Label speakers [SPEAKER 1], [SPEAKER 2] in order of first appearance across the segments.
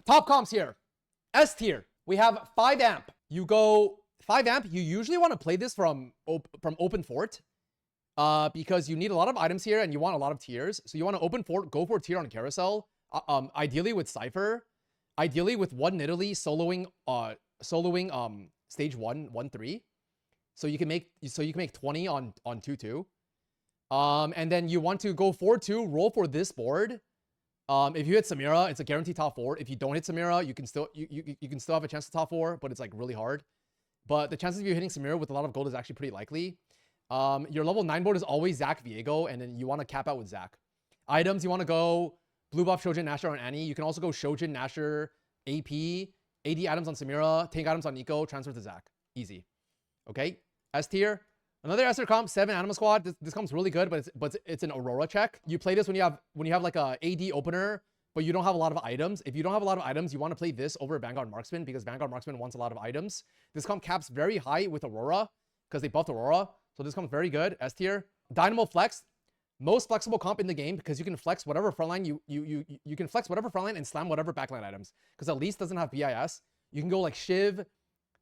[SPEAKER 1] Top comps here. S tier. We have 5 amp. You go 5 amp. You usually want to play this from open fort. Because you need a lot of items here and you want a lot of tiers. So you want to open fort, go for a tier on carousel. Ideally with Cypher. Ideally with one Nidalee soloing stage 1-1-3. So you can make 20 on 2-2. And then you want to go 4-2, roll for this board. If you hit Samira, it's a guaranteed top 4. If you don't hit Samira, you can still have a chance to top 4, but it's like really hard. But the chances of you hitting Samira with a lot of gold is actually pretty likely. Your level 9 board is always Zac Viego, and then you want to cap out with Zac. Items, you want to go blue buff Shojin, Nashor on Annie. You can also go Shojin, Nashor, AP, AD items on Samira, tank items on Nico, transfer to Zac. Easy. Okay? S tier. Another S tier comp, 7 Anima Squad. This comp's really good, but it's an Aurora check. You play this when you have like a AD opener, but you don't have a lot of items. If you don't have a lot of items, you want to play this over Vanguard Marksman because Vanguard Marksman wants a lot of items. This comp caps very high with Aurora because they buffed Aurora. So this comes very good. S tier. Dynamo Flex. Most flexible comp in the game because you can flex whatever frontline you can flex whatever frontline and slam whatever backline items. Because at least doesn't have BIS. You can go like Shiv,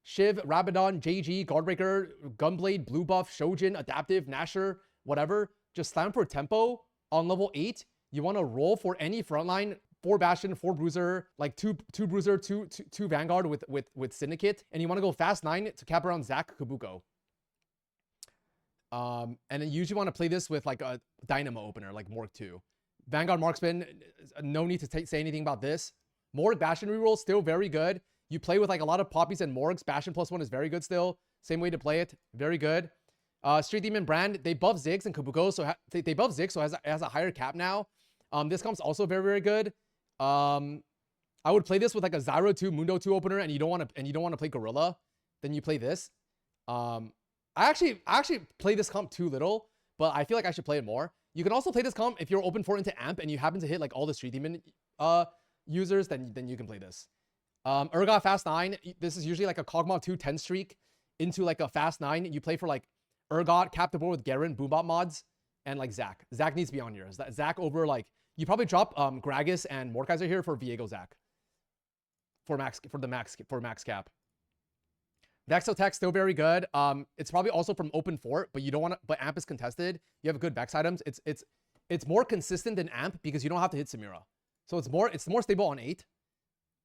[SPEAKER 1] Rabadon, JG, Guardbreaker, Gunblade, Blue Buff, Shojin, Adaptive, Nashor, whatever. Just slam for tempo on level 8. You want to roll for any frontline. 4 Bastion, 4 Bruiser, like 2 Bruiser, 2 Vanguard with Syndicate. And you want to go fast 9 to cap around Zac Kabuko. And then you usually want to play this with like a Dynamo opener, like Morg 2. Vanguard Marksman, no need to say anything about this. Morg Bastion reroll, still very good. You play with like a lot of Poppies and Morgs. Bastion +1 is very good still. Same way to play it. Very good. Street Demon Brand, they buff Ziggs and Kabuko, so they buff Ziggs, so it has a higher cap now. This comes also very, very good. I would play this with like a Zyro 2, Mundo 2 opener, and you don't want to play Gorilla. Then you play this. I actually play this comp too little, but I feel like I should play it more. You can also play this comp if you're open for into amp and you happen to hit like all the Street Demon users, then you can play this. Urgot Fast 9, this is usually like a Kog'Maw 2 10 streak into like a Fast 9. You play for like Urgot, cap the board with Garen, Boombot mods, and like Zac. Zac needs to be on here. Zac over like, you probably drop Gragas and Mordekaiser here for Viego Zac. For max cap. Vexel Tech still very good. It's probably also from open fort, but you don't want to. But amp is contested. You have good Vex items. It's more consistent than amp because you don't have to hit Samira, so it's more stable on 8.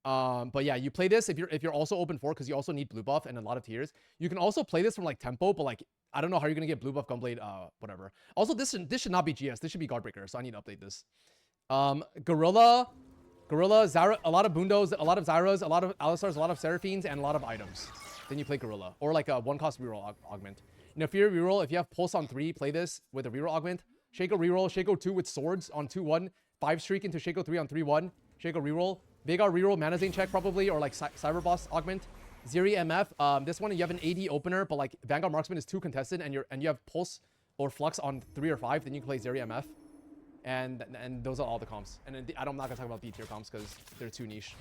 [SPEAKER 1] But yeah, you play this if you're also open fort because you also need blue buff and a lot of tiers. You can also play this from like tempo, but like I don't know how you're gonna get blue buff Gunblade, whatever. Also, this should not be GS. This should be Guardbreaker, so I need to update this. Gorilla, Zyra, a lot of Bundos, a lot of Zyras, a lot of Alistars, a lot of Seraphines, and a lot of items. Then you play Gorilla. Or like a 1-cost reroll augment. Nefir reroll, if you have Pulse on 3, play this with a reroll augment. Shaco reroll, Shaco 2 with swords on 2-1. 5 streak into Shaco 3 on 3-1. Shaco reroll. Veigar reroll, Mana Zane check probably, or like Cyber Boss augment. Zeri MF, this one you have an AD opener, but like Vanguard Marksman is 2 contested and you have Pulse or Flux on 3 or 5, then you can play Zeri MF. And those are all the comps. And then I'm not gonna talk about B tier comps because they're too niche.